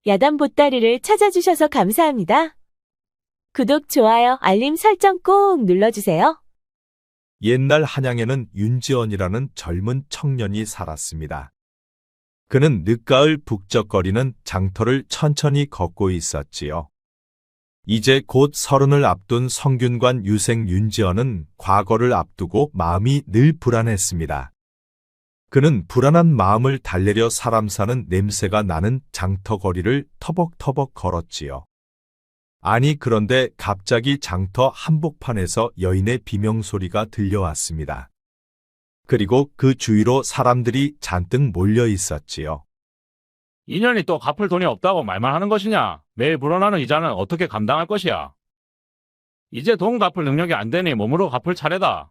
야단 보따리를 찾아주셔서 감사합니다. 구독, 좋아요, 알림 설정 꼭 눌러주세요. 옛날 한양에는 윤지원이라는 젊은 청년이 살았습니다. 그는 늦가을 북적거리는 장터를 천천히 걷고 있었지요. 이제 곧 서른을 앞둔 성균관 유생 윤지원은 과거를 앞두고 마음이 늘 불안했습니다. 그는 불안한 마음을 달래려 사람 사는 냄새가 나는 장터거리를 터벅터벅 걸었지요. 아니, 그런데 갑자기 장터 한복판에서 여인의 비명소리가 들려왔습니다. 그리고 그 주위로 사람들이 잔뜩 몰려 있었지요. 인연이 또 갚을 돈이 없다고 말만 하는 것이냐? 매일 불어나는 이자는 어떻게 감당할 것이야? 이제 돈 갚을 능력이 안 되니 몸으로 갚을 차례다.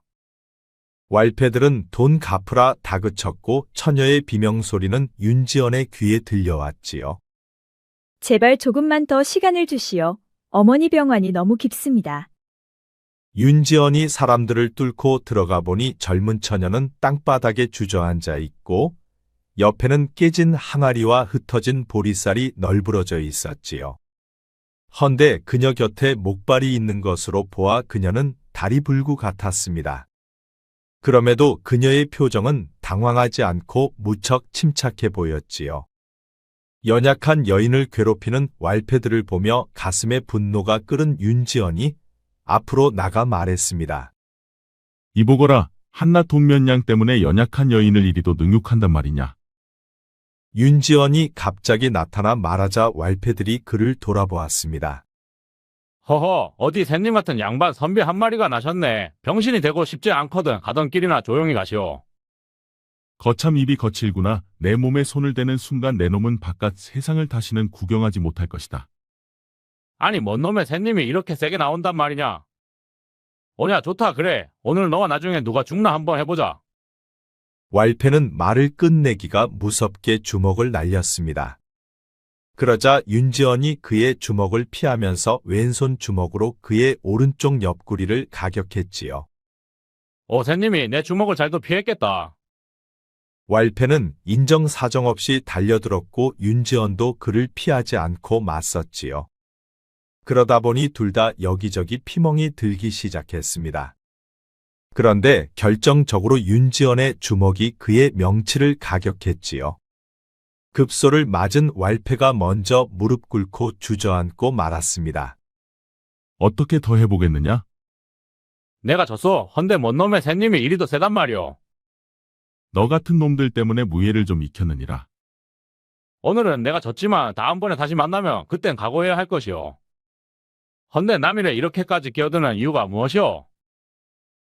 왈패들은 돈 갚으라 다그쳤고 처녀의 비명소리는 윤지연의 귀에 들려왔지요. 제발 조금만 더 시간을 주시오. 어머니 병환이 너무 깊습니다. 윤지연이 사람들을 뚫고 들어가 보니 젊은 처녀는 땅바닥에 주저앉아 있고 옆에는 깨진 항아리와 흩어진 보리쌀이 널브러져 있었지요. 헌데 그녀 곁에 목발이 있는 것으로 보아 그녀는 다리불구 같았습니다. 그럼에도 그녀의 표정은 당황하지 않고 무척 침착해 보였지요. 연약한 여인을 괴롭히는 왈패들을 보며 가슴에 분노가 끓은 윤지연이 앞으로 나가 말했습니다. 이보거라, 한낱 돈 몇 냥 때문에 연약한 여인을 이리도 능욕한단 말이냐. 윤지연이 갑자기 나타나 말하자 왈패들이 그를 돌아보았습니다. 허허, 어디 샌님 같은 양반 선비 한 마리가 나셨네. 병신이 되고 싶지 않거든. 가던 길이나 조용히 가시오. 거참 입이 거칠구나. 내 몸에 손을 대는 순간 내 놈은 바깥 세상을 다시는 구경하지 못할 것이다. 아니, 뭔 놈의 샌님이 이렇게 세게 나온단 말이냐? 오냐, 좋다, 그래. 오늘 너와 나중에 누가 죽나 한번 해보자. 왈패는 말을 끝내기가 무섭게 주먹을 날렸습니다. 그러자 윤지연이 그의 주먹을 피하면서 왼손 주먹으로 그의 오른쪽 옆구리를 가격했지요. 오, 샌님이 내 주먹을 잘도 피했겠다. 왈패는 인정사정 없이 달려들었고 윤지연도 그를 피하지 않고 맞섰지요. 그러다 보니 둘 다 여기저기 피멍이 들기 시작했습니다. 그런데 결정적으로 윤지연의 주먹이 그의 명치를 가격했지요. 급소를 맞은 왈패가 먼저 무릎 꿇고 주저앉고 말았습니다. 어떻게 더 해보겠느냐? 내가 졌어. 헌데 뭔 놈의 샌님이 이리도 세단 말이오. 너 같은 놈들 때문에 무예를 좀 익혔느니라. 오늘은 내가 졌지만 다음번에 다시 만나면 그땐 각오해야 할 것이오. 헌데 남이래 이렇게까지 끼어드는 이유가 무엇이오?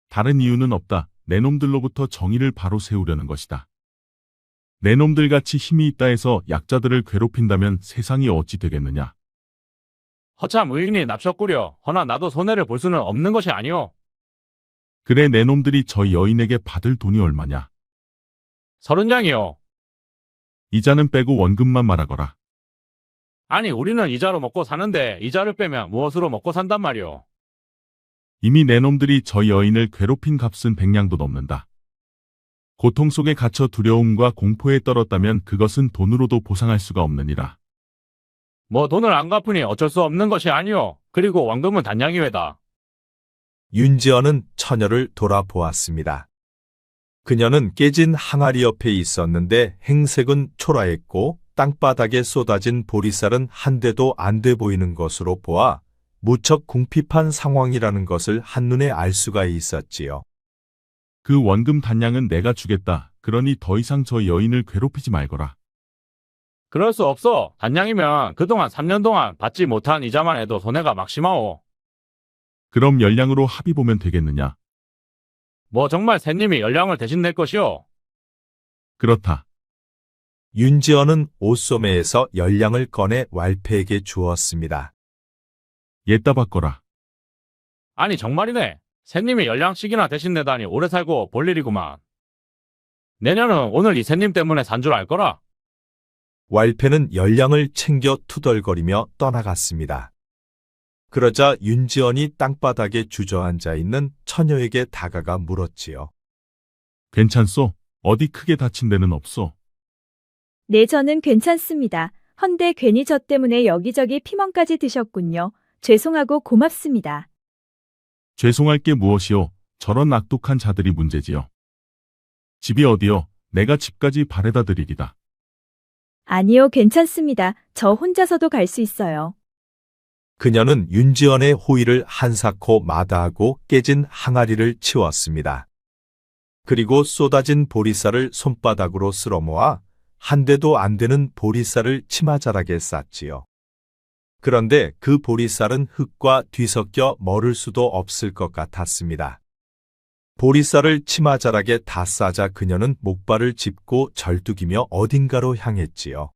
다른 이유는 없다. 내 놈들로부터 정의를 바로 세우려는 것이다. 내 놈들같이 힘이 있다 해서 약자들을 괴롭힌다면 세상이 어찌 되겠느냐. 허참 의인이 납셨구려. 허나 나도 손해를 볼 수는 없는 것이 아니오. 그래, 내 놈들이 저 여인에게 받을 돈이 얼마냐. 30장이오. 이자는 빼고 원금만 말하거라. 아니, 우리는 이자로 먹고 사는데 이자를 빼면 무엇으로 먹고 산단 말이오. 이미 내 놈들이 저 여인을 괴롭힌 값은 100냥도 넘는다. 고통 속에 갇혀 두려움과 공포에 떨었다면 그것은 돈으로도 보상할 수가 없느니라. 뭐 돈을 안 갚으니 어쩔 수 없는 것이 아니오. 그리고 원금은 단양이외다. 윤지연은 처녀를 돌아보았습니다. 그녀는 깨진 항아리 옆에 있었는데 행색은 초라했고 땅바닥에 쏟아진 보리쌀은 한 대도 안 돼 보이는 것으로 보아 무척 궁핍한 상황이라는 것을 한눈에 알 수가 있었지요. 그 원금 단양은 내가 주겠다. 그러니 더 이상 저 여인을 괴롭히지 말거라. 그럴 수 없어. 단양이면 그동안 3년 동안 받지 못한 이자만 해도 손해가 막심하오. 그럼 열량으로 합의 보면 되겠느냐? 뭐 정말 샌님이 연량을 대신 낼 것이오. 그렇다. 윤지연은 옷소매에서 열량을 꺼내 왈패에게 주었습니다. 옛다 받거라. 아니, 정말이네. 샌님이 연량씩이나 대신 내다니 오래 살고 볼 일이구만. 내년은 오늘 이 샌님 때문에 산 줄 알 거라. 왈패는 열량을 챙겨 투덜거리며 떠나갔습니다. 그러자 윤지연이 땅바닥에 주저앉아 있는 처녀에게 다가가 물었지요. 괜찮소? 어디 크게 다친 데는 없소? 네, 저는 괜찮습니다. 헌데 괜히 저 때문에 여기저기 피멍까지 드셨군요. 죄송하고 고맙습니다. 죄송할 게 무엇이오? 저런 악독한 자들이 문제지요. 집이 어디요? 내가 집까지 바래다 드리리다. 아니요, 괜찮습니다. 저 혼자서도 갈 수 있어요. 그녀는 윤지연의 호의를 한사코 마다하고 깨진 항아리를 치웠습니다. 그리고 쏟아진 보리쌀을 손바닥으로 쓸어 모아 한 대도 안 되는 보리쌀을 치마자락에 쌌지요. 그런데 그 보리쌀은 흙과 뒤섞여 머를 수도 없을 것 같았습니다. 보리쌀을 치마자락에 다 싸자 그녀는 목발을 짚고 절뚝이며 어딘가로 향했지요.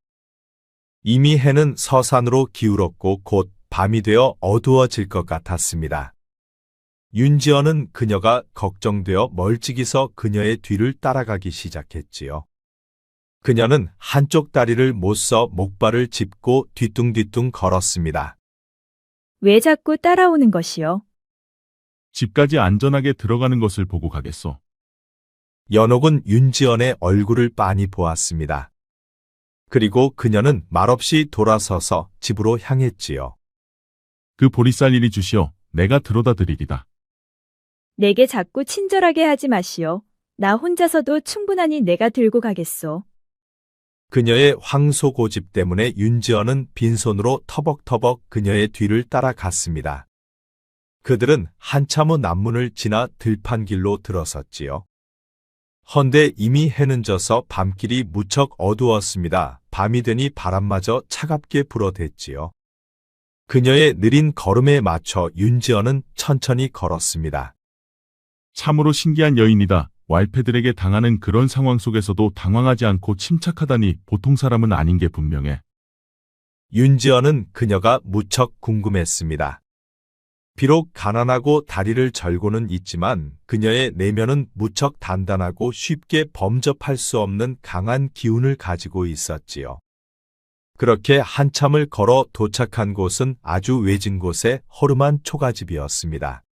이미 해는 서산으로 기울었고 곧 밤이 되어 어두워질 것 같았습니다. 윤지연은 그녀가 걱정되어 멀찍이서 그녀의 뒤를 따라가기 시작했지요. 그녀는 한쪽 다리를 못 써 목발을 짚고 뒤뚱뒤뚱 걸었습니다. 왜 자꾸 따라오는 것이요? 집까지 안전하게 들어가는 것을 보고 가겠소. 연옥은 윤지연의 얼굴을 빤히 보았습니다. 그리고 그녀는 말없이 돌아서서 집으로 향했지요. 그 보리쌀 이리 주시오. 내가 들어다 드리리다. 내게 자꾸 친절하게 하지 마시오. 나 혼자서도 충분하니 내가 들고 가겠소. 그녀의 황소고집 때문에 윤지연은 빈손으로 터벅터벅 그녀의 뒤를 따라갔습니다. 그들은 한참 후 남문을 지나 들판길로 들어섰지요. 헌데 이미 해는 져서 밤길이 무척 어두웠습니다. 밤이 되니 바람마저 차갑게 불어댔지요. 그녀의 느린 걸음에 맞춰 윤지연은 천천히 걸었습니다. 참으로 신기한 여인이다. 왈패들에게 당하는 그런 상황 속에서도 당황하지 않고 침착하다니 보통 사람은 아닌 게 분명해. 윤지연은 그녀가 무척 궁금했습니다. 비록 가난하고 다리를 절고는 있지만 그녀의 내면은 무척 단단하고 쉽게 범접할 수 없는 강한 기운을 가지고 있었지요. 그렇게 한참을 걸어 도착한 곳은 아주 외진 곳의 허름한 초가집이었습니다.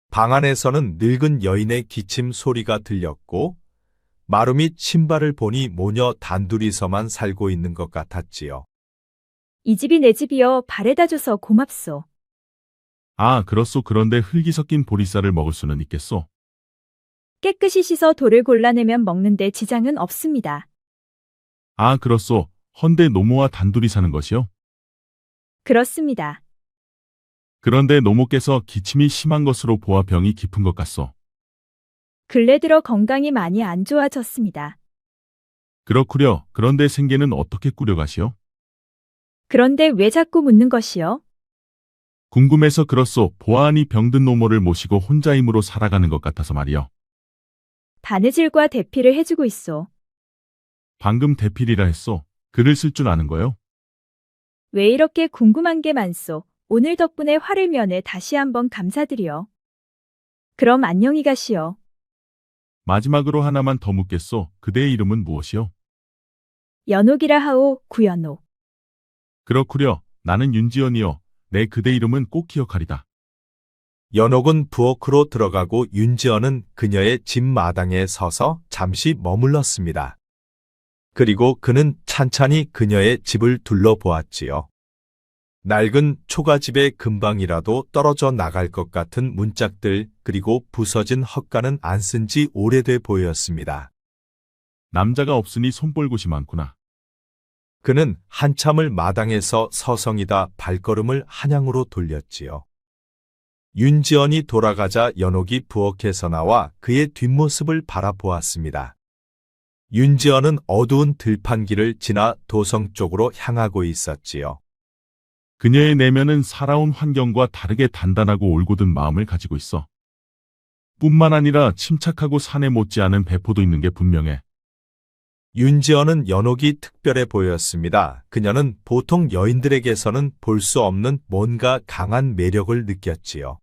방 안에서는 늙은 여인의 기침 소리가 들렸고 마루 및 신발을 보니 모녀 단둘이서만 살고 있는 것 같았지요. 이 집이 내 집이여. 바래다 줘서 고맙소. 아, 그렇소. 그런데 흙이 섞인 보리쌀을 먹을 수는 있겠소. 깨끗이 씻어 돌을 골라내면 먹는데 지장은 없습니다. 아, 그렇소. 헌데 노모와 단둘이 사는 것이요? 그렇습니다. 그런데 노모께서 기침이 심한 것으로 보아 병이 깊은 것 같소. 근래 들어 건강이 많이 안 좋아졌습니다. 그렇구려. 그런데 생계는 어떻게 꾸려가시오? 그런데 왜 자꾸 묻는 것이요? 궁금해서 그렇소. 보아하니 병든 노모를 모시고 혼자 힘으로 살아가는 것 같아서 말이요. 바느질과 대피를 해주고 있소. 방금 대필이라 했소. 글을 쓸 줄 아는 거요? 왜 이렇게 궁금한 게 많소? 오늘 덕분에 화를 면해 다시 한번 감사드리요. 그럼 안녕히 가시오. 마지막으로 하나만 더 묻겠소. 그대의 이름은 무엇이요? 연옥이라 하오. 구연옥. 그렇구려. 나는 윤지연이요. 내 그대 이름은 꼭 기억하리다. 연옥은 부엌으로 들어가고 윤지연은 그녀의 집 마당에 서서 잠시 머물렀습니다. 그리고 그는 찬찬히 그녀의 집을 둘러보았지요. 낡은 초가집의 금방이라도 떨어져 나갈 것 같은 문짝들 그리고 부서진 헛간은 안 쓴 지 오래돼 보였습니다. 남자가 없으니 손볼 곳이 많구나. 그는 한참을 마당에서 서성이다 발걸음을 한양으로 돌렸지요. 윤지연이 돌아가자 연옥이 부엌에서 나와 그의 뒷모습을 바라보았습니다. 윤지연은 어두운 들판길을 지나 도성 쪽으로 향하고 있었지요. 그녀의 내면은 살아온 환경과 다르게 단단하고 올곧은 마음을 가지고 있어. 뿐만 아니라 침착하고 산에 못지않은 배포도 있는 게 분명해. 윤지연은 연옥이 특별해 보였습니다. 그녀는 보통 여인들에게서는 볼 수 없는 뭔가 강한 매력을 느꼈지요.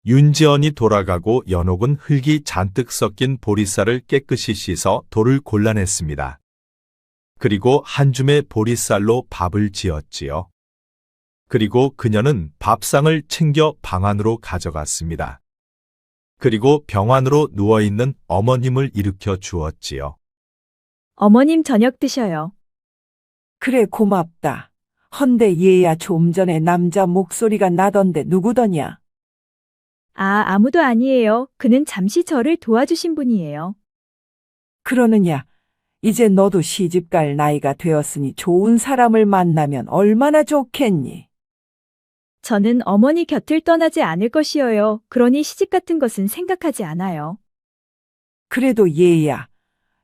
윤지연이 돌아가고 연옥은 흙이 잔뜩 섞인 보리쌀을 깨끗이 씻어 돌을 골라냈습니다. 그리고 한 줌의 보리쌀로 밥을 지었지요. 그리고 그녀는 밥상을 챙겨 방 안으로 가져갔습니다. 그리고 병 안으로 누워있는 어머님을 일으켜 주었지요. 어머님 저녁 드셔요. 그래 고맙다. 헌데 얘야 좀 전에 남자 목소리가 나던데 누구더냐? 아무도 아니에요. 그는 잠시 저를 도와주신 분이에요. 그러느냐? 이제 너도 시집갈 나이가 되었으니 좋은 사람을 만나면 얼마나 좋겠니? 저는 어머니 곁을 떠나지 않을 것이어요. 그러니 시집 같은 것은 생각하지 않아요. 그래도 얘야,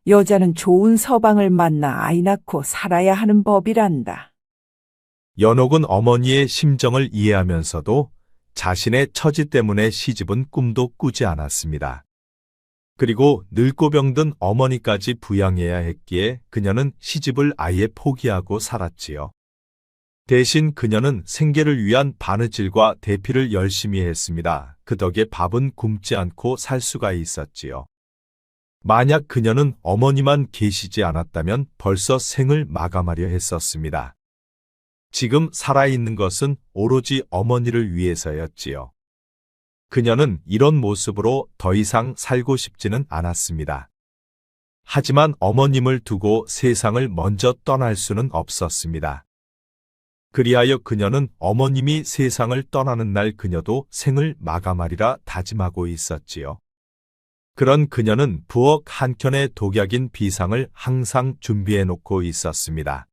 여자는 좋은 서방을 만나 아이 낳고 살아야 하는 법이란다. 연옥은 어머니의 심정을 이해하면서도 자신의 처지 때문에 시집은 꿈도 꾸지 않았습니다. 그리고 늙고 병든 어머니까지 부양해야 했기에 그녀는 시집을 아예 포기하고 살았지요. 대신 그녀는 생계를 위한 바느질과 대피를 열심히 했습니다. 그 덕에 밥은 굶지 않고 살 수가 있었지요. 만약 그녀는 어머니만 계시지 않았다면 벌써 생을 마감하려 했었습니다. 지금 살아있는 것은 오로지 어머니를 위해서였지요. 그녀는 이런 모습으로 더 이상 살고 싶지는 않았습니다. 하지만 어머님을 두고 세상을 먼저 떠날 수는 없었습니다. 그리하여 그녀는 어머님이 세상을 떠나는 날 그녀도 생을 마감하리라 다짐하고 있었지요. 그런 그녀는 부엌 한켠에 독약인 비상을 항상 준비해 놓고 있었습니다.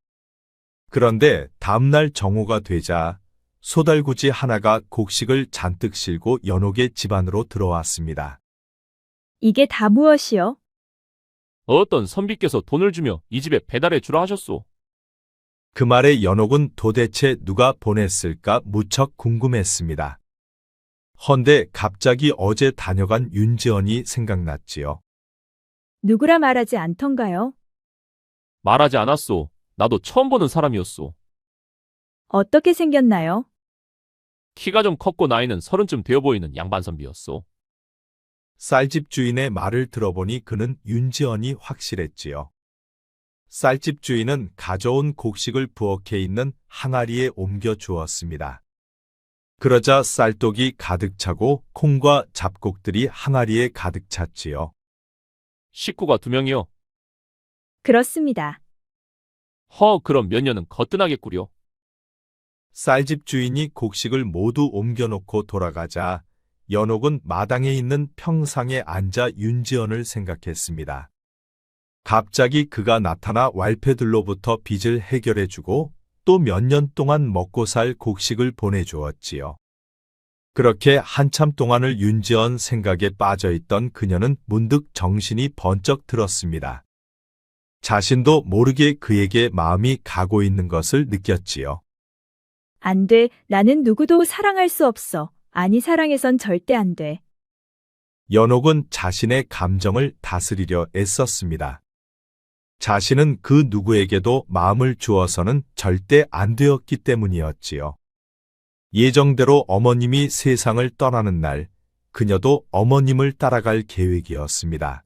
그런데 다음날 정오가 되자 소달구지 하나가 곡식을 잔뜩 싣고 연옥의 집안으로 들어왔습니다. 이게 다 무엇이요? 어떤 선비께서 돈을 주며 이 집에 배달해 주라 하셨소. 그 말에 연옥은 도대체 누가 보냈을까 무척 궁금했습니다. 헌데 갑자기 어제 다녀간 윤지언이 생각났지요. 누구라 말하지 않던가요? 말하지 않았소. 나도 처음 보는 사람이었소. 어떻게 생겼나요? 키가 좀 컸고 나이는 30쯤 되어 보이는 양반 선비였소. 쌀집 주인의 말을 들어보니 그는 윤지언이 확실했지요. 쌀집 주인은 가져온 곡식을 부엌에 있는 항아리에 옮겨 주었습니다. 그러자 쌀독이 가득 차고 콩과 잡곡들이 항아리에 가득 찼지요. 식구가 2명이요. 그렇습니다. 그럼 몇 년은 거뜬하겠구려. 쌀집 주인이 곡식을 모두 옮겨놓고 돌아가자 연옥은 마당에 있는 평상에 앉아 윤지언을 생각했습니다. 갑자기 그가 나타나 왈패들로부터 빚을 해결해주고 또 몇 년 동안 먹고 살 곡식을 보내주었지요. 그렇게 한참 동안을 윤지언 생각에 빠져있던 그녀는 문득 정신이 번쩍 들었습니다. 자신도 모르게 그에게 마음이 가고 있는 것을 느꼈지요. 안 돼. 나는 누구도 사랑할 수 없어. 아니, 사랑해선 절대 안 돼. 연옥은 자신의 감정을 다스리려 애썼습니다. 자신은 그 누구에게도 마음을 주어서는 절대 안 되었기 때문이었지요. 예정대로 어머님이 세상을 떠나는 날, 그녀도 어머님을 따라갈 계획이었습니다.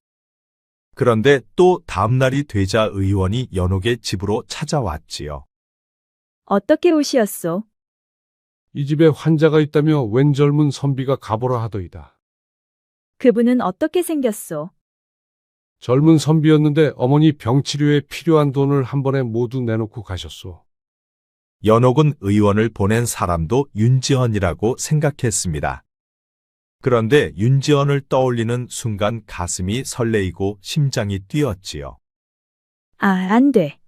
그런데 또 다음 날이 되자 의원이 연옥의 집으로 찾아왔지요. 어떻게 오시었소? 이 집에 환자가 있다며 웬 젊은 선비가 가보라 하더이다. 그분은 어떻게 생겼소? 젊은 선비였는데 어머니 병치료에 필요한 돈을 한 번에 모두 내놓고 가셨소. 연옥은 의원을 보낸 사람도 윤지언이라고 생각했습니다. 그런데 윤지언을 떠올리는 순간 가슴이 설레이고 심장이 뛰었지요. 안 돼.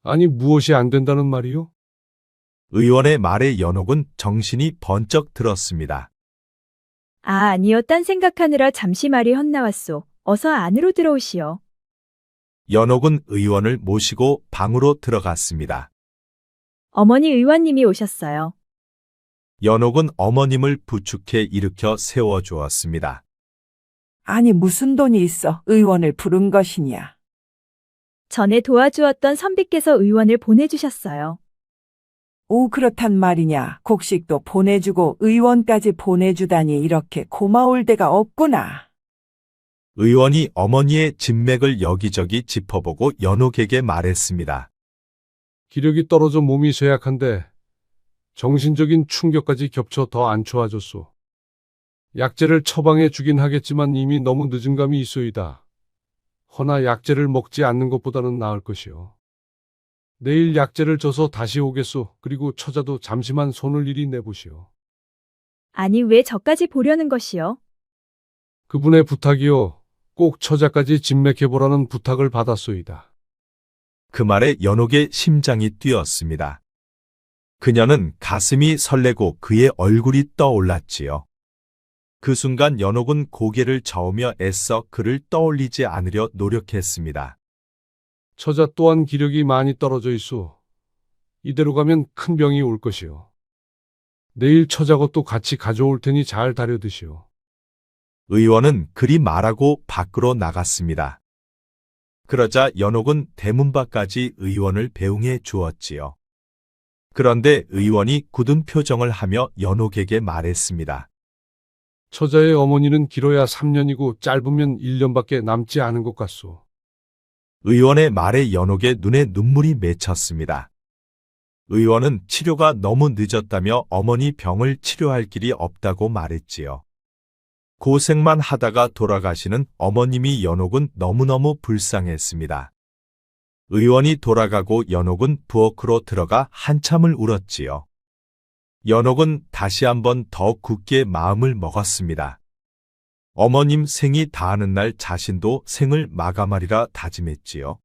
아니 무엇이 안 된다는 말이요? 의원의 말에 연옥은 정신이 번쩍 들었습니다. 아니요. 딴 생각하느라 잠시 말이 헛나왔소. 어서 안으로 들어오시오. 연옥은 의원을 모시고 방으로 들어갔습니다. 어머니 의원님이 오셨어요. 연옥은 어머님을 부축해 일으켜 세워주었습니다. 아니 무슨 돈이 있어 의원을 부른 것이냐? 전에 도와주었던 선비께서 의원을 보내주셨어요. 오 그렇단 말이냐. 곡식도 보내주고 의원까지 보내주다니 이렇게 고마울 데가 없구나. 의원이 어머니의 진맥을 여기저기 짚어보고 연옥에게 말했습니다. 기력이 떨어져 몸이 쇠약한데 정신적인 충격까지 겹쳐 더 안 좋아졌소. 약재를 처방해 주긴 하겠지만 이미 너무 늦은 감이 있소이다. 허나 약재를 먹지 않는 것보다는 나을 것이요. 내일 약재를 져서 다시 오겠소. 그리고 처자도 잠시만 손을 이리 내보시오. 아니, 왜 저까지 보려는 것이요? 그분의 부탁이요. 꼭 처자까지 진맥해보라는 부탁을 받았소이다. 그 말에 연옥의 심장이 뛰었습니다. 그녀는 가슴이 설레고 그의 얼굴이 떠올랐지요. 그 순간 연옥은 고개를 저으며 애써 그를 떠올리지 않으려 노력했습니다. 처자 또한 기력이 많이 떨어져 있소. 이대로 가면 큰 병이 올 것이오. 내일 처자 것도 같이 가져올 테니 잘 다려 드시오. 의원은 그리 말하고 밖으로 나갔습니다. 그러자 연옥은 대문 밖까지 의원을 배웅해 주었지요. 그런데 의원이 굳은 표정을 하며 연옥에게 말했습니다. 처자의 어머니는 길어야 3년이고 짧으면 1년밖에 남지 않은 것 같소. 의원의 말에 연옥의 눈에 눈물이 맺혔습니다. 의원은 치료가 너무 늦었다며 어머니 병을 치료할 길이 없다고 말했지요. 고생만 하다가 돌아가시는 어머님이 연옥은 너무너무 불쌍했습니다. 의원이 돌아가고 연옥은 부엌으로 들어가 한참을 울었지요. 연옥은 다시 한번 더 굳게 마음을 먹었습니다. 어머님 생이 다하는 날 자신도 생을 마감하리라 다짐했지요.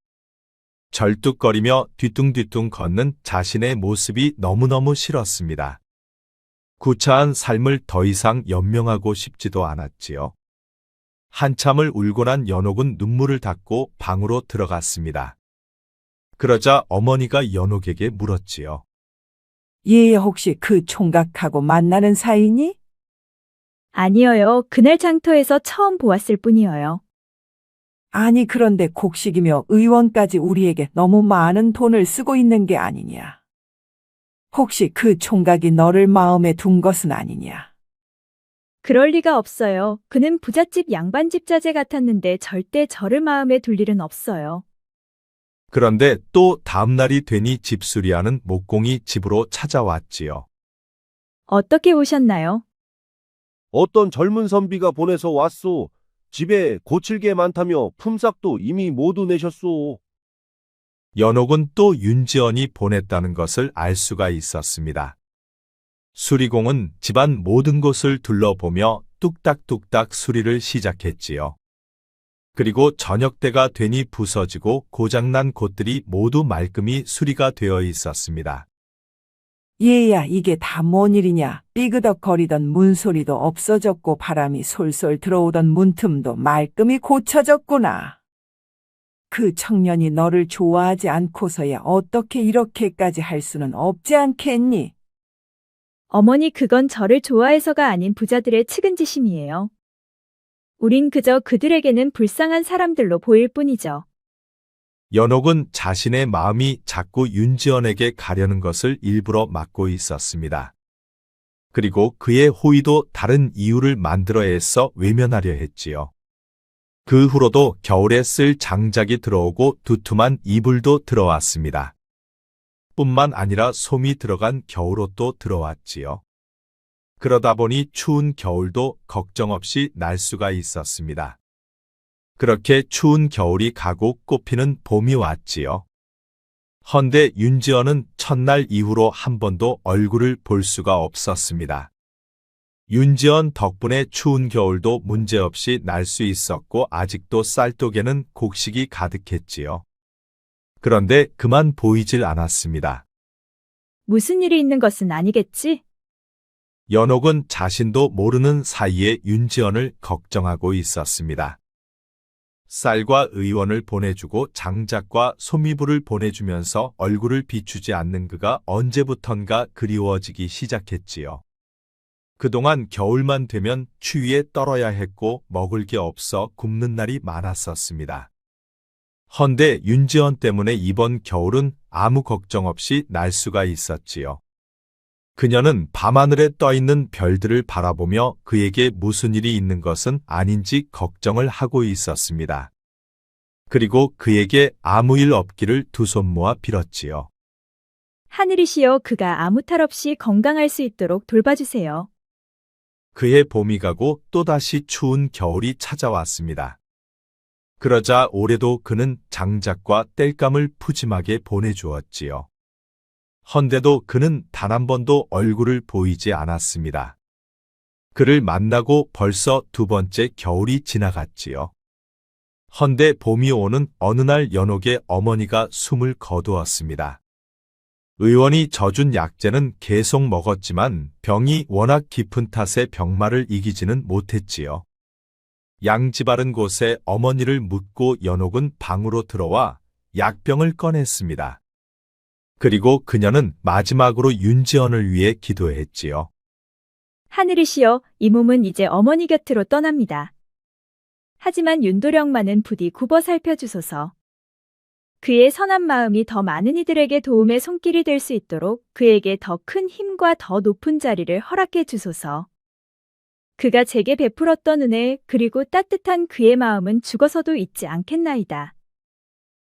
절뚝거리며 뒤뚱뒤뚱 걷는 자신의 모습이 너무너무 싫었습니다. 구차한 삶을 더 이상 연명하고 싶지도 않았지요. 한참을 울고 난 연옥은 눈물을 닦고 방으로 들어갔습니다. 그러자 어머니가 연옥에게 물었지요. 얘 혹시 그 총각하고 만나는 사이니? 아니어요. 그날 장터에서 처음 보았을 뿐이어요. 아니 그런데 곡식이며 의원까지 우리에게 너무 많은 돈을 쓰고 있는 게 아니냐? 혹시 그 총각이 너를 마음에 둔 것은 아니냐? 그럴 리가 없어요. 그는 부잣집 양반집 자제 같았는데 절대 저를 마음에 둘 일은 없어요. 그런데 또 다음 날이 되니 집수리하는 목공이 집으로 찾아왔지요. 어떻게 오셨나요? 어떤 젊은 선비가 보내서 왔소. 집에 고칠 게 많다며 품삯도 이미 모두 내셨소. 연옥은 또 윤지연이 보냈다는 것을 알 수가 있었습니다. 수리공은 집안 모든 곳을 둘러보며 뚝딱뚝딱 수리를 시작했지요. 그리고 저녁 때가 되니 부서지고 고장난 곳들이 모두 말끔히 수리가 되어 있었습니다. 얘야 이게 다 뭔 일이냐? 삐그덕거리던 문소리도 없어졌고 바람이 솔솔 들어오던 문틈도 말끔히 고쳐졌구나. 그 청년이 너를 좋아하지 않고서야 어떻게 이렇게까지 할 수는 없지 않겠니? 어머니, 그건 저를 좋아해서가 아닌 부자들의 측은지심이에요. 우린 그저 그들에게는 불쌍한 사람들로 보일 뿐이죠. 연옥은 자신의 마음이 자꾸 윤지연에게 가려는 것을 일부러 막고 있었습니다. 그리고 그의 호의도 다른 이유를 만들어 애써 외면하려 했지요. 그 후로도 겨울에 쓸 장작이 들어오고 두툼한 이불도 들어왔습니다. 뿐만 아니라 솜이 들어간 겨울옷도 들어왔지요. 그러다 보니 추운 겨울도 걱정 없이 날 수가 있었습니다. 그렇게 추운 겨울이 가고 꽃피는 봄이 왔지요. 헌데 윤지연은 첫날 이후로 한 번도 얼굴을 볼 수가 없었습니다. 윤지연 덕분에 추운 겨울도 문제없이 날 수 있었고 아직도 쌀독에는 곡식이 가득했지요. 그런데 그만 보이질 않았습니다. 무슨 일이 있는 것은 아니겠지? 연옥은 자신도 모르는 사이에 윤지연을 걱정하고 있었습니다. 쌀과 의원을 보내주고 장작과 소미불을 보내주면서 얼굴을 비추지 않는 그가 언제부턴가 그리워지기 시작했지요. 그동안 겨울만 되면 추위에 떨어야 했고 먹을 게 없어 굶는 날이 많았었습니다. 헌데 윤지연 때문에 이번 겨울은 아무 걱정 없이 날 수가 있었지요. 그녀는 밤하늘에 떠있는 별들을 바라보며 그에게 무슨 일이 있는 것은 아닌지 걱정을 하고 있었습니다. 그리고 그에게 아무 일 없기를 두 손 모아 빌었지요. 하늘이시여, 그가 아무 탈 없이 건강할 수 있도록 돌봐주세요. 그해 봄이 가고 또다시 추운 겨울이 찾아왔습니다. 그러자 올해도 그는 장작과 땔감을 푸짐하게 보내주었지요. 헌데도 그는 단 한 번도 얼굴을 보이지 않았습니다. 그를 만나고 벌써 두 번째 겨울이 지나갔지요. 헌데 봄이 오는 어느 날 연옥의 어머니가 숨을 거두었습니다. 의원이 져준 약재는 계속 먹었지만 병이 워낙 깊은 탓에 병마를 이기지는 못했지요. 양지 바른 곳에 어머니를 묻고 연옥은 방으로 들어와 약병을 꺼냈습니다. 그리고 그녀는 마지막으로 윤지연을 위해 기도했지요. 하늘이시여, 이 몸은 이제 어머니 곁으로 떠납니다. 하지만 윤도령만은 부디 굽어 살펴주소서. 그의 선한 마음이 더 많은 이들에게 도움의 손길이 될 수 있도록 그에게 더 큰 힘과 더 높은 자리를 허락해 주소서. 그가 제게 베풀었던 은혜 그리고 따뜻한 그의 마음은 죽어서도 잊지 않겠나이다.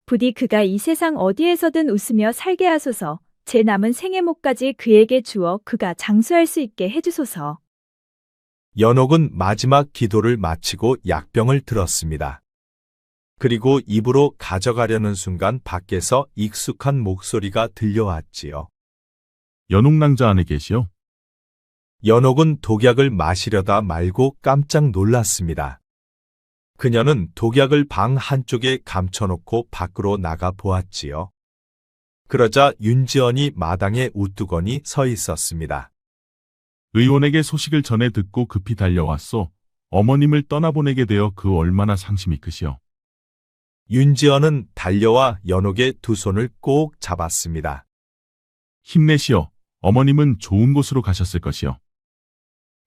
부디 그가 이 세상 어디에서든 웃으며 살게 하소서. 제 남은 생의 목까지 그에게 주어 그가 장수할 수 있게 해주소서. 연옥은 마지막 기도를 마치고 약병을 들었습니다. 그리고 입으로 가져가려는 순간 밖에서 익숙한 목소리가 들려왔지요. 연옥낭자 안에 계시오. 연옥은 독약을 마시려다 말고 깜짝 놀랐습니다. 그녀는 독약을 방 한쪽에 감춰놓고 밖으로 나가 보았지요. 그러자 윤지연이 마당에 우두거니 서 있었습니다. 의원에게 소식을 전해 듣고 급히 달려왔소. 어머님을 떠나보내게 되어 그 얼마나 상심이 크시오. 윤지연은 달려와 연옥의 두 손을 꼭 잡았습니다. 힘내시오. 어머님은 좋은 곳으로 가셨을 것이오.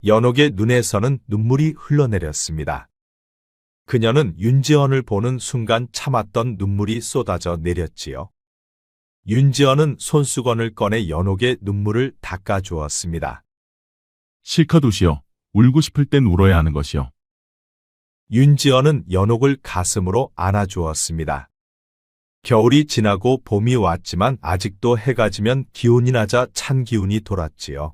연옥의 눈에서는 눈물이 흘러내렸습니다. 그녀는 윤지연을 보는 순간 참았던 눈물이 쏟아져 내렸지요. 윤지연은 손수건을 꺼내 연옥의 눈물을 닦아주었습니다. 실컷 우시오. 울고 싶을 땐 울어야 하는 것이오. 윤지연은 연옥을 가슴으로 안아주었습니다. 겨울이 지나고 봄이 왔지만 아직도 해가 지면 기온이 낮아 찬 기운이 돌았지요.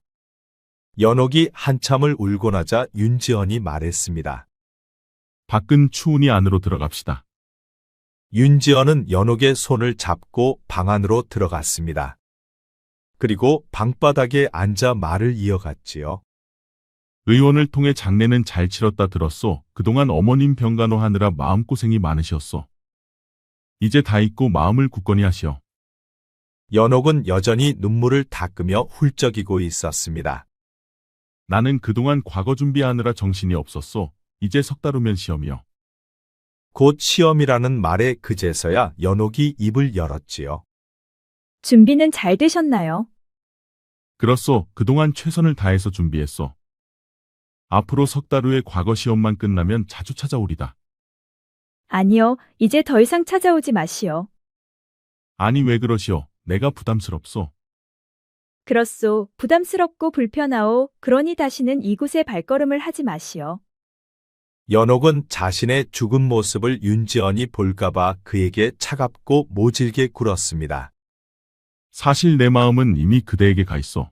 연옥이 한참을 울고 나자 윤지연이 말했습니다. 밖은 추우니 안으로 들어갑시다. 윤지연은 연옥의 손을 잡고 방 안으로 들어갔습니다. 그리고 방바닥에 앉아 말을 이어갔지요. 의원을 통해 장례는 잘 치렀다 들었소. 그동안 어머님 병간호 하느라 마음고생이 많으셨소. 이제 다 잊고 마음을 굳건히 하시오. 연옥은 여전히 눈물을 닦으며 훌쩍이고 있었습니다. 나는 그동안 과거 준비하느라 정신이 없었소. 이제 석 달 후면 시험이요. 곧 시험이라는 말에 그제서야 연옥이 입을 열었지요. 준비는 잘 되셨나요? 그렇소. 그동안 최선을 다해서 준비했소. 앞으로 석 달 후에 과거 시험만 끝나면 자주 찾아오리다. 아니요, 이제 더 이상 찾아오지 마시오. 아니 왜 그러시오. 내가 부담스럽소. 그렇소, 부담스럽고 불편하오. 그러니 다시는 이곳에 발걸음을 하지 마시오. 연옥은 자신의 죽은 모습을 윤지연이 볼까봐 그에게 차갑고 모질게 굴었습니다. 사실 내 마음은 이미 그대에게 가 있어.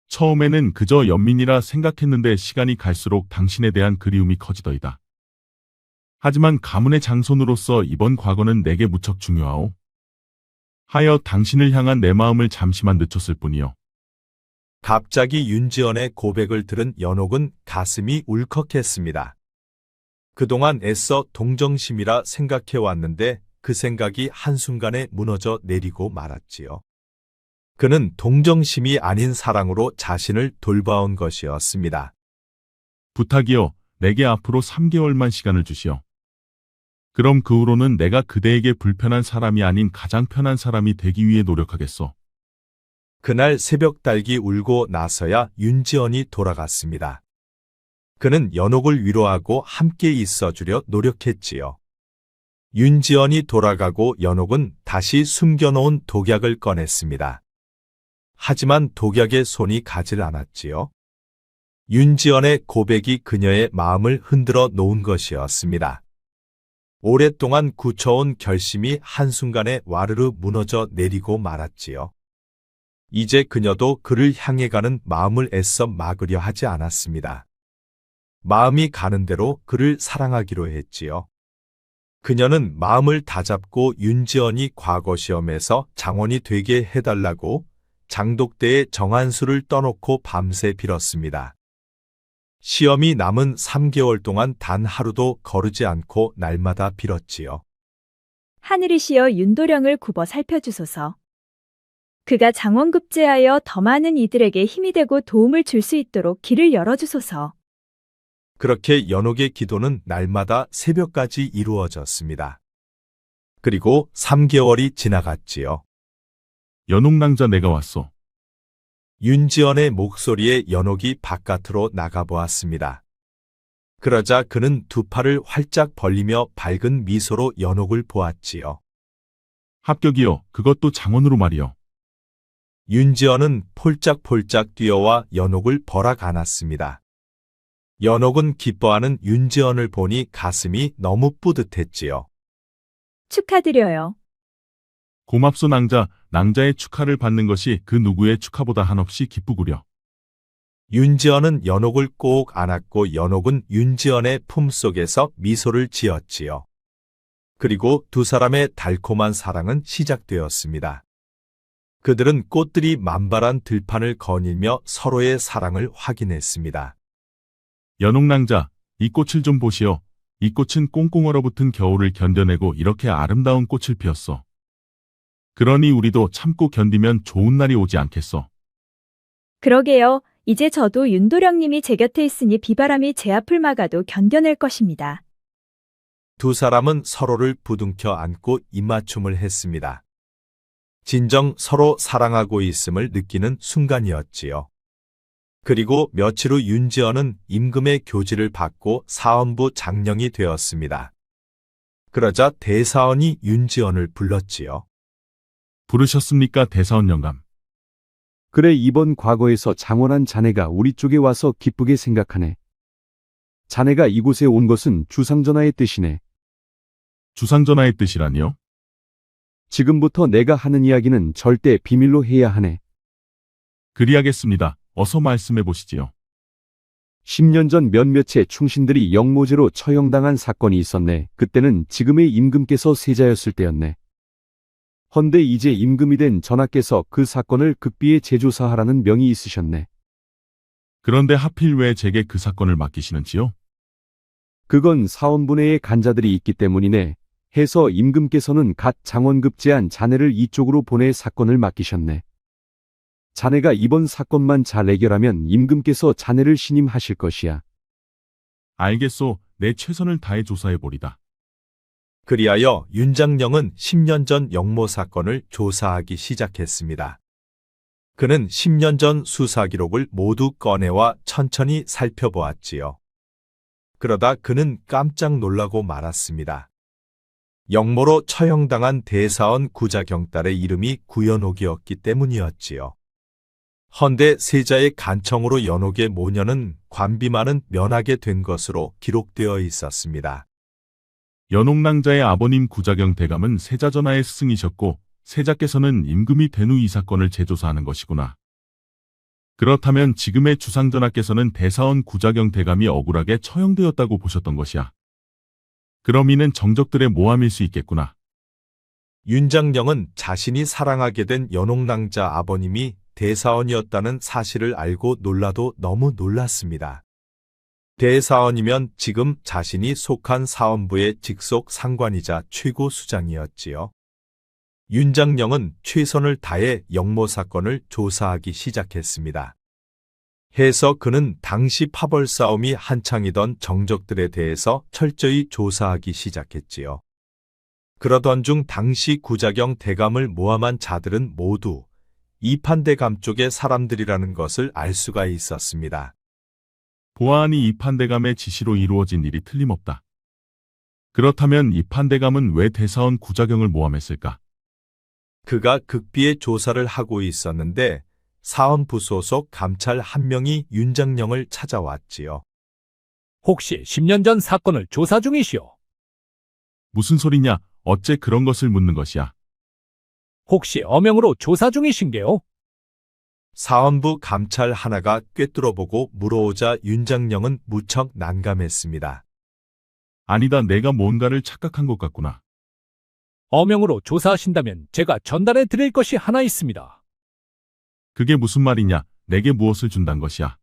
처음에는 그저 연민이라 생각했는데 시간이 갈수록 당신에 대한 그리움이 커지더이다. 하지만 가문의 장손으로서 이번 과거는 내게 무척 중요하오. 하여 당신을 향한 내 마음을 잠시만 늦췄을 뿐이요. 갑자기 윤지연의 고백을 들은 연옥은 가슴이 울컥했습니다. 그동안 애써 동정심이라 생각해왔는데 그 생각이 한순간에 무너져 내리고 말았지요. 그는 동정심이 아닌 사랑으로 자신을 돌봐온 것이었습니다. 부탁이요. 내게 앞으로 3개월만 시간을 주시오. 그럼 그 후로는 내가 그대에게 불편한 사람이 아닌 가장 편한 사람이 되기 위해 노력하겠소. 그날 새벽 달기 울고 나서야 윤지연이 돌아갔습니다. 그는 연옥을 위로하고 함께 있어주려 노력했지요. 윤지연이 돌아가고 연옥은 다시 숨겨놓은 독약을 꺼냈습니다. 하지만 독약에 손이 가질 않았지요. 윤지연의 고백이 그녀의 마음을 흔들어 놓은 것이었습니다. 오랫동안 굳혀온 결심이 한순간에 와르르 무너져 내리고 말았지요. 이제 그녀도 그를 향해 가는 마음을 애써 막으려 하지 않았습니다. 마음이 가는 대로 그를 사랑하기로 했지요. 그녀는 마음을 다잡고 윤지연이 과거 시험에서 장원이 되게 해달라고 장독대에 정한수를 떠놓고 밤새 빌었습니다. 시험이 남은 3개월 동안 단 하루도 거르지 않고 날마다 빌었지요. 하늘이시여 윤도령을 굽어 살펴주소서. 그가 장원급제하여 더 많은 이들에게 힘이 되고 도움을 줄 수 있도록 길을 열어주소서. 그렇게 연옥의 기도는 날마다 새벽까지 이루어졌습니다. 그리고 3개월이 지나갔지요. 연옥낭자 내가 왔소. 윤지연의 목소리에 연옥이 바깥으로 나가보았습니다. 그러자 그는 두 팔을 활짝 벌리며 밝은 미소로 연옥을 보았지요. 합격이요. 그것도 장원으로 말이요. 윤지연은 폴짝폴짝 뛰어와 연옥을 버락 안았습니다. 연옥은 기뻐하는 윤지연을 보니 가슴이 너무 뿌듯했지요. 축하드려요. 고맙소 낭자. 낭자의 축하를 받는 것이 그 누구의 축하보다 한없이 기쁘구려. 윤지연은 연옥을 꼭 안았고 연옥은 윤지연의 품속에서 미소를 지었지요. 그리고 두 사람의 달콤한 사랑은 시작되었습니다. 그들은 꽃들이 만발한 들판을 거닐며 서로의 사랑을 확인했습니다. 연옥낭자, 이 꽃을 좀 보시오. 이 꽃은 꽁꽁 얼어붙은 겨울을 견뎌내고 이렇게 아름다운 꽃을 피웠소. 그러니 우리도 참고 견디면 좋은 날이 오지 않겠소. 그러게요. 이제 저도 윤도령님이 제 곁에 있으니 비바람이 제 앞을 막아도 견뎌낼 것입니다. 두 사람은 서로를 부둥켜 안고 입맞춤을 했습니다. 진정 서로 사랑하고 있음을 느끼는 순간이었지요. 그리고 며칠 후 윤지연은 임금의 교지를 받고 사헌부 장령이 되었습니다. 그러자 대사원이 윤지연을 불렀지요. 부르셨습니까, 대사원 영감? 그래, 이번 과거에서 장원한 자네가 우리 쪽에 와서 기쁘게 생각하네. 자네가 이곳에 온 것은 주상전하의 뜻이네. 주상전하의 뜻이라니요? 지금부터 내가 하는 이야기는 절대 비밀로 해야 하네. 그리하겠습니다. 어서 말씀해 보시지요. 10년 전 몇몇의 충신들이 영모제로 처형당한 사건이 있었네. 그때는 지금의 임금께서 세자였을 때였네. 헌데 이제 임금이 된 전하께서 그 사건을 극비에 재조사하라는 명이 있으셨네. 그런데 하필 왜 제게 그 사건을 맡기시는지요? 그건 사원부 내에 간자들이 있기 때문이네. 해서 임금께서는 갓 장원급제한 자네를 이쪽으로 보내 사건을 맡기셨네. 자네가 이번 사건만 잘 해결하면 임금께서 자네를 신임하실 것이야. 알겠소. 내 최선을 다해 조사해 보리다. 그리하여 윤장령은 10년 전 영모 사건을 조사하기 시작했습니다. 그는 10년 전 수사 기록을 모두 꺼내와 천천히 살펴보았지요. 그러다 그는 깜짝 놀라고 말았습니다. 영모로 처형당한 대사원 구자경딸의 이름이 구연옥이었기 때문이었지요. 헌데 세자의 간청으로 연옥의 모녀는 관비만은 면하게 된 것으로 기록되어 있었습니다. 연옥낭자의 아버님 구자경 대감은 세자전하의 스승이셨고 세자께서는 임금이 된 후 이 사건을 재조사하는 것이구나. 그렇다면 지금의 주상전하께서는 대사원 구자경 대감이 억울하게 처형되었다고 보셨던 것이야. 그럼 이는 정적들의 모함일 수 있겠구나. 윤장령은 자신이 사랑하게 된 연옥낭자 아버님이 대사원이었다는 사실을 알고 놀라도 너무 놀랐습니다. 대사원이면 지금 자신이 속한 사헌부의 직속 상관이자 최고 수장이었지요. 윤장령은 최선을 다해 영모 사건을 조사하기 시작했습니다. 해서 그는 당시 파벌 싸움이 한창이던 정적들에 대해서 철저히 조사하기 시작했지요. 그러던 중 당시 구자경 대감을 모함한 자들은 모두 이판대감 쪽의 사람들이라는 것을 알 수가 있었습니다. 보아하니 이판대감의 지시로 이루어진 일이 틀림없다. 그렇다면 이판대감은 왜 대사원 구자경을 모함했을까? 그가 극비의 조사를 하고 있었는데 사헌부 소속 감찰 한 명이 윤장령을 찾아왔지요. 혹시 10년 전 사건을 조사 중이시오? 무슨 소리냐? 어째 그런 것을 묻는 것이야? 혹시 엄형으로 조사 중이신게요? 사헌부 감찰 하나가 꿰뚫어보고 물어오자 윤장령은 무척 난감했습니다. 아니다, 내가 뭔가를 착각한 것 같구나. 어명으로 조사하신다면 제가 전달해 드릴 것이 하나 있습니다. 그게 무슨 말이냐? 내게 무엇을 준단 것이야?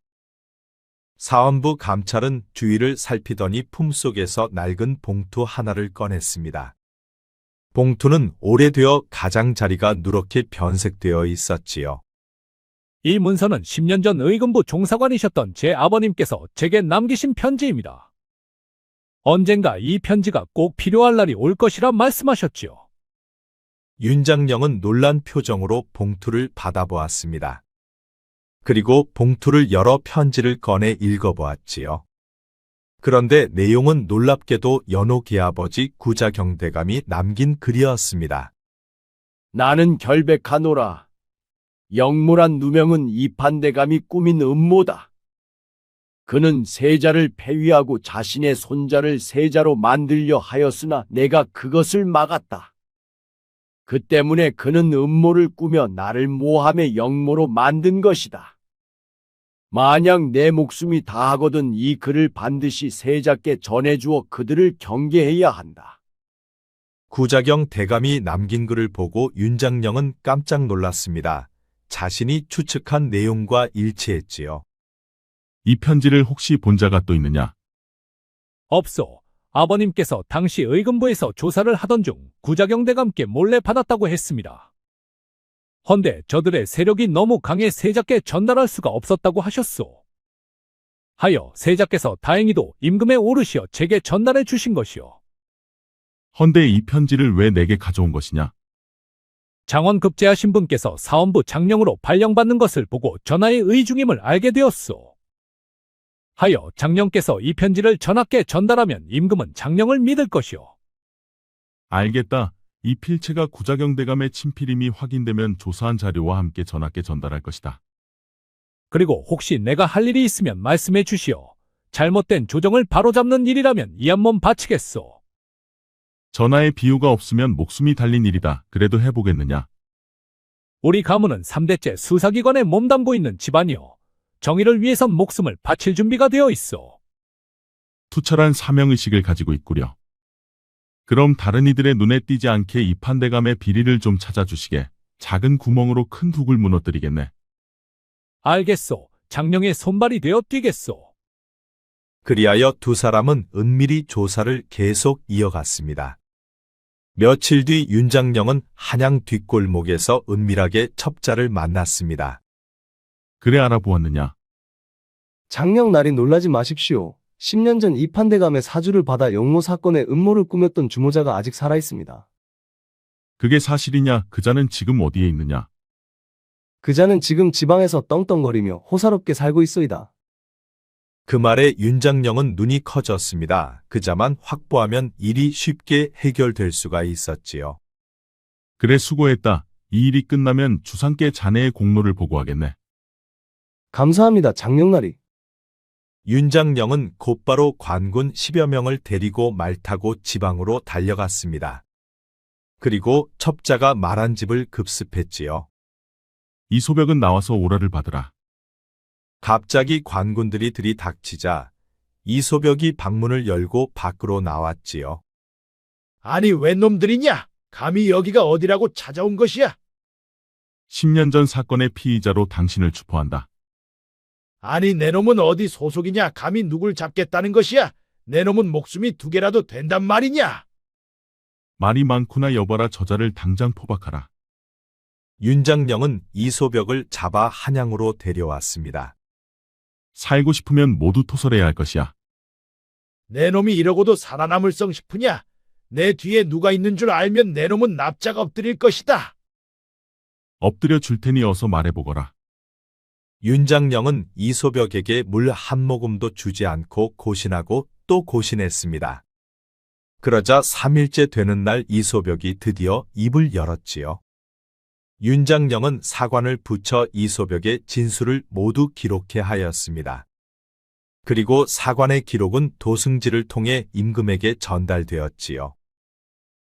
사원부 감찰은 주위를 살피더니 품속에서 낡은 봉투 하나를 꺼냈습니다. 봉투는 오래되어 가장자리가 누렇게 변색되어 있었지요. 이 문서는 10년 전 의금부 종사관이셨던 제 아버님께서 제게 남기신 편지입니다. 언젠가 이 편지가 꼭 필요할 날이 올 것이라 말씀하셨지요. 윤장령은 놀란 표정으로 봉투를 받아보았습니다. 그리고 봉투를 열어 편지를 꺼내 읽어보았지요. 그런데 내용은 놀랍게도 연옥의 아버지 구자경대감이 남긴 글이었습니다. 나는 결백하노라. 영무란 누명은 이 판대감이 꾸민 음모다. 그는 세자를 폐위하고 자신의 손자를 세자로 만들려 하였으나 내가 그것을 막았다. 그 때문에 그는 음모를 꾸며 나를 모함의 영모로 만든 것이다. 만약 내 목숨이 다하거든 이 글을 반드시 세자께 전해주어 그들을 경계해야 한다. 구자경 대감이 남긴 글을 보고 윤장령은 깜짝 놀랐습니다. 자신이 추측한 내용과 일치했지요. 이 편지를 혹시 본 자가 또 있느냐? 없소. 아버님께서 당시 의금부에서 조사를 하던 중 구자경대감께 몰래 받았다고 했습니다. 헌데 저들의 세력이 너무 강해 세자께 전달할 수가 없었다고 하셨소. 하여 세자께서 다행히도 임금에 오르시어 제게 전달해 주신 것이요. 헌데 이 편지를 왜 내게 가져온 것이냐? 장원급제하신 분께서 사원부 장령으로 발령받는 것을 보고 전하의 의중임을 알게 되었소. 하여 장령께서 이 편지를 전하께 전달하면 임금은 장령을 믿을 것이요. 알겠다. 이 필체가 구자경대감의 친필임이 확인되면 조사한 자료와 함께 전하께 전달할 것이다. 그리고 혹시 내가 할 일이 있으면 말씀해 주시오. 잘못된 조정을 바로잡는 일이라면 이 한 몸 바치겠소. 전하의 비유가 없으면 목숨이 달린 일이다. 그래도 해보겠느냐? 우리 가문은 3대째 수사기관에 몸담고 있는 집안이요. 정의를 위해선 목숨을 바칠 준비가 되어 있어. 투철한 사명의식을 가지고 있구려. 그럼 다른 이들의 눈에 띄지 않게 이 판대감의 비리를 좀 찾아주시게. 작은 구멍으로 큰 둑을 무너뜨리겠네. 알겠소. 장령의 손발이 되어 뛰겠소. 그리하여 두 사람은 은밀히 조사를 계속 이어갔습니다. 며칠 뒤 윤장령은 한양 뒷골목에서 은밀하게 첩자를 만났습니다. 그래, 알아보았느냐? 장령 날이 놀라지 마십시오. 10년 전 이 판대감의 사주를 받아 영모 사건의 음모를 꾸몄던 주모자가 아직 살아있습니다. 그게 사실이냐? 그자는 지금 어디에 있느냐? 그자는 지금 지방에서 떵떵거리며 호사롭게 살고 있소이다. 그 말에 윤장령은 눈이 커졌습니다. 그자만 확보하면 일이 쉽게 해결될 수가 있었지요. 그래, 수고했다. 이 일이 끝나면 주상께 자네의 공로를 보고하겠네. 감사합니다, 장령나리. 윤장령은 곧바로 관군 10여 명을 데리고 말 타고 지방으로 달려갔습니다. 그리고 첩자가 말한 집을 급습했지요. 이소벽은 나와서 오라를 받으라. 갑자기 관군들이 들이닥치자 이소벽이 방문을 열고 밖으로 나왔지요. 아니, 웬 놈들이냐? 감히 여기가 어디라고 찾아온 것이야? 10년 전 사건의 피의자로 당신을 추포한다. 아니, 내 놈은 어디 소속이냐? 감히 누굴 잡겠다는 것이야? 내 놈은 목숨이 2개라도 된단 말이냐? 말이 많구나. 여봐라, 저자를 당장 포박하라. 윤장령은 이소벽을 잡아 한양으로 데려왔습니다. 살고 싶으면 모두 토설해야 할 것이야. 내 놈이 이러고도 살아남을 성 싶으냐? 내 뒤에 누가 있는 줄 알면 내 놈은 납작 엎드릴 것이다. 엎드려 줄 테니 어서 말해보거라. 윤장령은 이소벽에게 물 한 모금도 주지 않고 고신하고 또 고신했습니다. 그러자 3일째 되는 날 이소벽이 드디어 입을 열었지요. 윤장령은 사관을 붙여 이소벽의 진술을 모두 기록해 하였습니다. 그리고 사관의 기록은 도승지를 통해 임금에게 전달되었지요.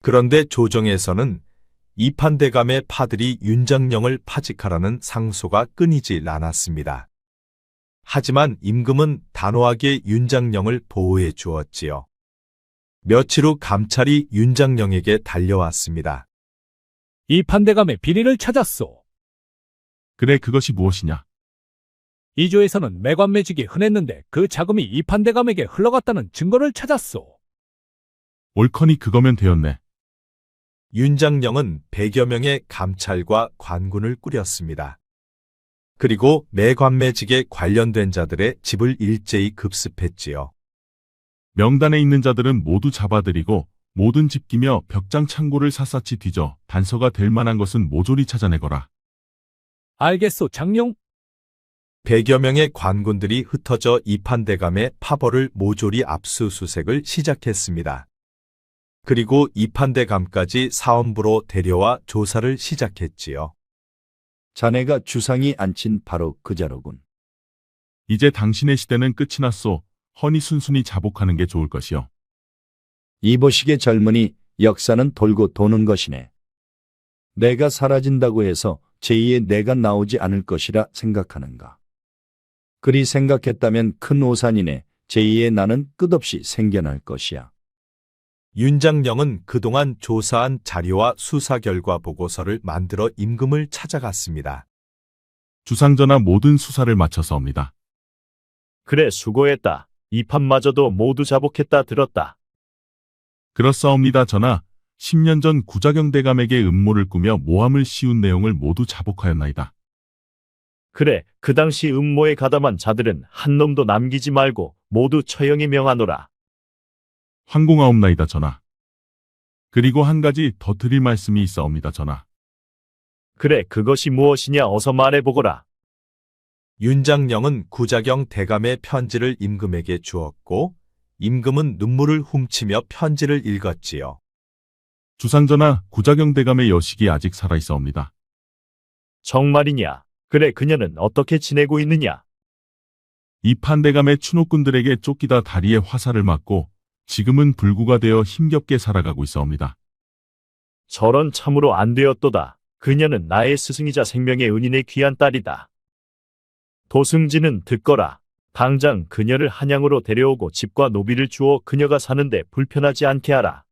그런데 조정에서는 이판대감의 파들이 윤장령을 파직하라는 상소가 끊이질 않았습니다. 하지만 임금은 단호하게 윤장령을 보호해 주었지요. 며칠 후 감찰이 윤장령에게 달려왔습니다. 이 판대감의 비리를 찾았소. 그래, 그것이 무엇이냐? 이조에서는 매관매직이 흔했는데 그 자금이 이 판대감에게 흘러갔다는 증거를 찾았소. 옳거니 그거면 되었네. 윤장령은 100여 명의 감찰과 관군을 꾸렸습니다. 그리고 매관매직에 관련된 자들의 집을 일제히 급습했지요. 명단에 있는 자들은 모두 잡아들이고 모든 집 끼며 벽장 창고를 샅샅이 뒤져 단서가 될 만한 것은 모조리 찾아내거라. 알겠소, 장령. 100여 명의 관군들이 흩어져 이판대감의 파벌을 모조리 압수수색을 시작했습니다. 그리고 이판대감까지 사원부로 데려와 조사를 시작했지요. 자네가 주상이 앉힌 바로 그 자로군. 이제 당신의 시대는 끝이 났소. 허니 순순히 자복하는 게 좋을 것이요. 이보시게 젊은이, 역사는 돌고 도는 것이네. 내가 사라진다고 해서 제2의 내가 나오지 않을 것이라 생각하는가? 그리 생각했다면 큰 오산이네. 제2의 나는 끝없이 생겨날 것이야. 윤장령은 그동안 조사한 자료와 수사 결과 보고서를 만들어 임금을 찾아갔습니다. 주상전하 모든 수사를 마쳐서옵니다. 그래, 수고했다. 이 판마저도 모두 자복했다 들었다. 그렇사옵니다, 전하. 10년 전 구자경 대감에게 음모를 꾸며 모함을 씌운 내용을 모두 자복하였나이다. 그래, 그 당시 음모에 가담한 자들은 한 놈도 남기지 말고 모두 처형에 명하노라. 황공하옵나이다, 전하. 그리고 한 가지 더 드릴 말씀이 있사옵니다, 전하. 그래, 그것이 무엇이냐 어서 말해보거라. 윤장령은 구자경 대감의 편지를 임금에게 주었고 임금은 눈물을 훔치며 편지를 읽었지요. 주상전하, 구자경 대감의 여식이 아직 살아있사옵니다. 정말이냐? 그래, 그녀는 어떻게 지내고 있느냐? 이판대감의 추노꾼들에게 쫓기다 다리에 화살을 맞고 지금은 불구가 되어 힘겹게 살아가고 있사옵니다. 저런 참으로 안 되었도다. 그녀는 나의 스승이자 생명의 은인의 귀한 딸이다. 도승지는 듣거라. 당장 그녀를 한양으로 데려오고 집과 노비를 주어 그녀가 사는데 불편하지 않게 하라.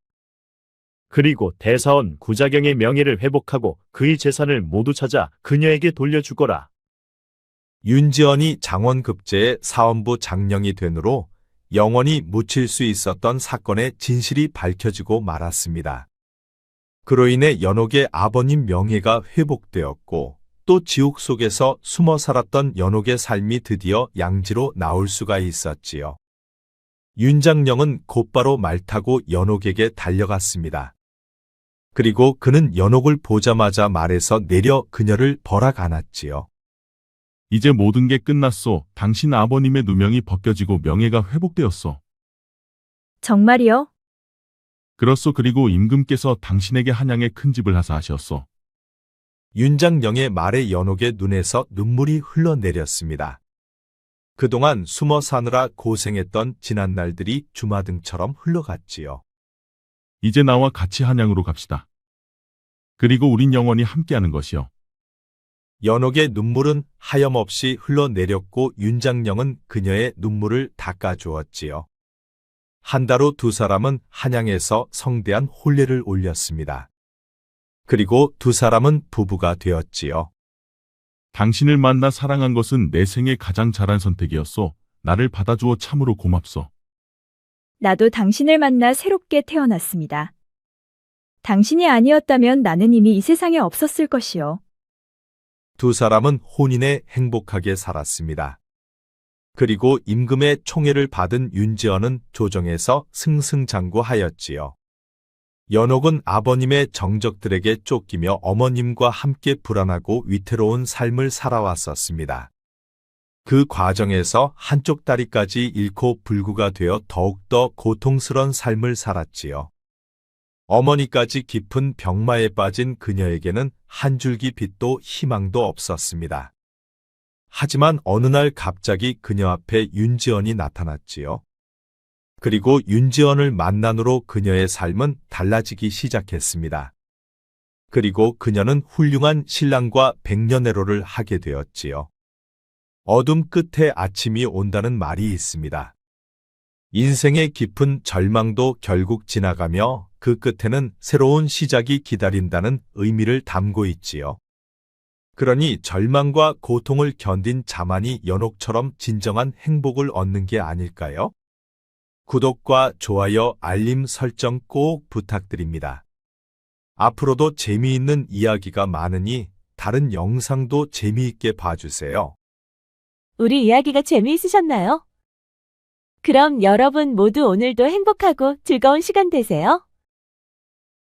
그리고 대사원 구자경의 명예를 회복하고 그의 재산을 모두 찾아 그녀에게 돌려주거라. 윤지원이 장원급제의 사원부 장령이 된 후로 영원히 묻힐 수 있었던 사건의 진실이 밝혀지고 말았습니다. 그로 인해 연옥의 아버님 명예가 회복되었고 또 지옥 속에서 숨어 살았던 연옥의 삶이 드디어 양지로 나올 수가 있었지요. 윤장령은 곧바로 말 타고 연옥에게 달려갔습니다. 그리고 그는 연옥을 보자마자 말에서 내려 그녀를 벌학 안았지요. 이제 모든 게 끝났소. 당신 아버님의 누명이 벗겨지고 명예가 회복되었소. 정말이요? 그렇소. 그리고 임금께서 당신에게 한양에 큰 집을 하사하셨소. 윤장령의 말에 연옥의 눈에서 눈물이 흘러내렸습니다. 그동안 숨어 사느라 고생했던 지난 날들이 주마등처럼 흘러갔지요. 이제 나와 같이 한양으로 갑시다. 그리고 우린 영원히 함께하는 것이요. 연옥의 눈물은 하염없이 흘러내렸고 윤장령은 그녀의 눈물을 닦아주었지요. 한 달 후 두 사람은 한양에서 성대한 혼례를 올렸습니다. 그리고 두 사람은 부부가 되었지요. 당신을 만나 사랑한 것은 내 생애 가장 잘한 선택이었소. 나를 받아주어 참으로 고맙소. 나도 당신을 만나 새롭게 태어났습니다. 당신이 아니었다면 나는 이미 이 세상에 없었을 것이요. 두 사람은 혼인에 행복하게 살았습니다. 그리고 임금의 총애를 받은 윤지원은 조정에서 승승장구하였지요. 연옥은 아버님의 정적들에게 쫓기며 어머님과 함께 불안하고 위태로운 삶을 살아왔었습니다. 그 과정에서 한쪽 다리까지 잃고 불구가 되어 더욱더 고통스런 삶을 살았지요. 어머니까지 깊은 병마에 빠진 그녀에게는 한 줄기 빛도 희망도 없었습니다. 하지만 어느 날 갑자기 그녀 앞에 윤지원이 나타났지요. 그리고 윤지원을 만난 후로 그녀의 삶은 달라지기 시작했습니다. 그리고 그녀는 훌륭한 신랑과 백년애로를 하게 되었지요. 어둠 끝에 아침이 온다는 말이 있습니다. 인생의 깊은 절망도 결국 지나가며 그 끝에는 새로운 시작이 기다린다는 의미를 담고 있지요. 그러니 절망과 고통을 견딘 자만이 연옥처럼 진정한 행복을 얻는 게 아닐까요? 구독과 좋아요, 알림 설정 꼭 부탁드립니다. 앞으로도 재미있는 이야기가 많으니 다른 영상도 재미있게 봐주세요. 우리 이야기가 재미있으셨나요? 그럼 여러분 모두 오늘도 행복하고 즐거운 시간 되세요.